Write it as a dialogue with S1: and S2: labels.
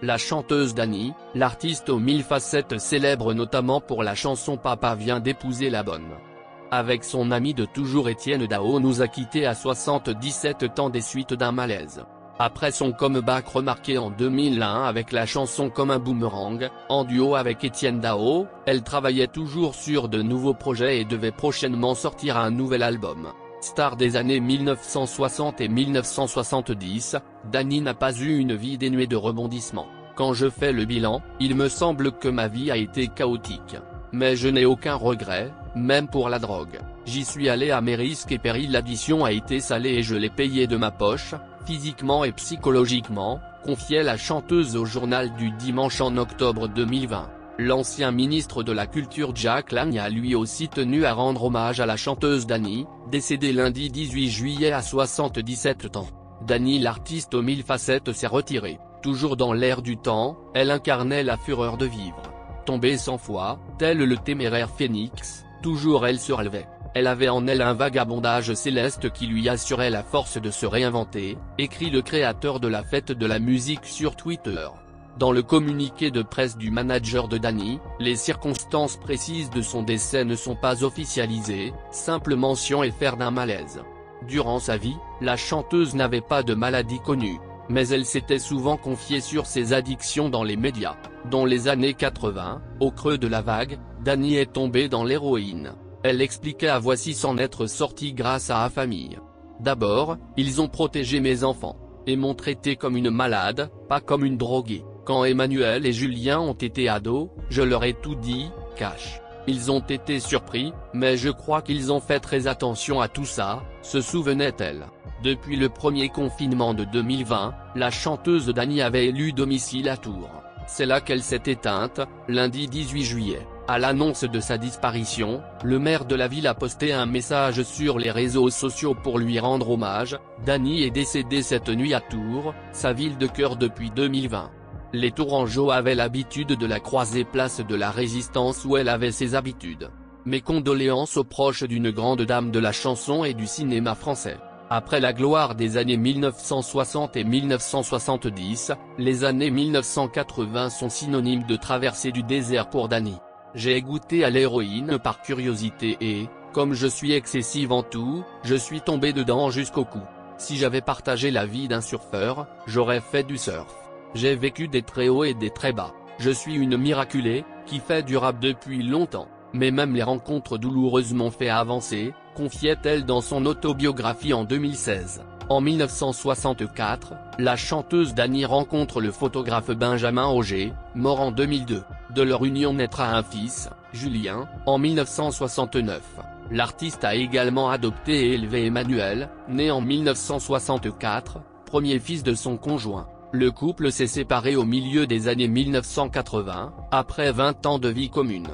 S1: La chanteuse Dany, l'artiste aux 1000 facettes célèbre notamment pour la chanson Papa vient d'épouser la bonne. Avec son ami de toujours Étienne Dao nous a quittés à 77 ans des suites d'un malaise. Après son comeback remarqué en 2001 avec la chanson Comme un boomerang, en duo avec Étienne Dao, elle travaillait toujours sur de nouveaux projets et devait prochainement sortir un nouvel album. Star des années 1960 et 1970, Dany n'a pas eu une vie dénuée de rebondissements. Quand je fais le bilan, il me semble que ma vie a été chaotique. Mais je n'ai aucun regret, même pour la drogue. J'y suis allé à mes risques et périls, l'addition a été salée et je l'ai payée de ma poche, physiquement et psychologiquement, confiait la chanteuse au journal du Dimanche en octobre 2020. L'ancien ministre de la Culture Jack Lang a lui aussi tenu à rendre hommage à la chanteuse Dany, décédée lundi 18 juillet à 77 ans. Dany, l'artiste aux 1000 facettes, s'est retirée. Toujours dans l'air du temps, elle incarnait la fureur de vivre. Tombée 100 fois, tel le téméraire phénix, toujours elle se relevait. Elle avait en elle un vagabondage céleste qui lui assurait la force de se réinventer, écrit le créateur de la fête de la musique sur Twitter. Dans le communiqué de presse du manager de Dany, les circonstances précises de son décès ne sont pas officialisées, simple mention et faire d'un malaise. Durant sa vie, la chanteuse n'avait pas de maladie connue, mais elle s'était souvent confiée sur ses addictions dans les médias. Dans les années 80, au creux de la vague, Dany est tombée dans l'héroïne. Elle expliquait à Voici s'en être sortie grâce à sa famille. D'abord, ils ont protégé mes enfants, et m'ont traité comme une malade, pas comme une droguée. Quand Emmanuel et Julien ont été ados, je leur ai tout dit, cash. Ils ont été surpris, mais je crois qu'ils ont fait très attention à tout ça, se souvenait-elle. Depuis le premier confinement de 2020, la chanteuse Dany avait élu domicile à Tours. C'est là qu'elle s'est éteinte, lundi 18 juillet. À l'annonce de sa disparition, le maire de la ville a posté un message sur les réseaux sociaux pour lui rendre hommage. Dany est décédée cette nuit à Tours, sa ville de cœur depuis 2020. Les Tourangeaux avaient l'habitude de la croiser place de la Résistance où elle avait ses habitudes. Mes condoléances aux proches d'une grande dame de la chanson et du cinéma français. Après la gloire des années 1960 et 1970, les années 1980 sont synonymes de traversée du désert pour Dany. J'ai goûté à l'héroïne par curiosité et, comme je suis excessive en tout, je suis tombé dedans jusqu'au cou. Si j'avais partagé la vie d'un surfeur, j'aurais fait du surf. J'ai vécu des très hauts et des très bas. Je suis une miraculée, qui fait du rap depuis longtemps. Mais même les rencontres douloureuses m'ont fait avancer, confiait-elle dans son autobiographie en 2016. En 1964, la chanteuse Dany rencontre le photographe Benjamin Auger, mort en 2002. De leur union naîtra un fils, Julien, en 1969. L'artiste a également adopté et élevé Emmanuel, né en 1964, premier fils de son conjoint. Le couple s'est séparé au milieu des années 1980, après 20 ans de vie commune.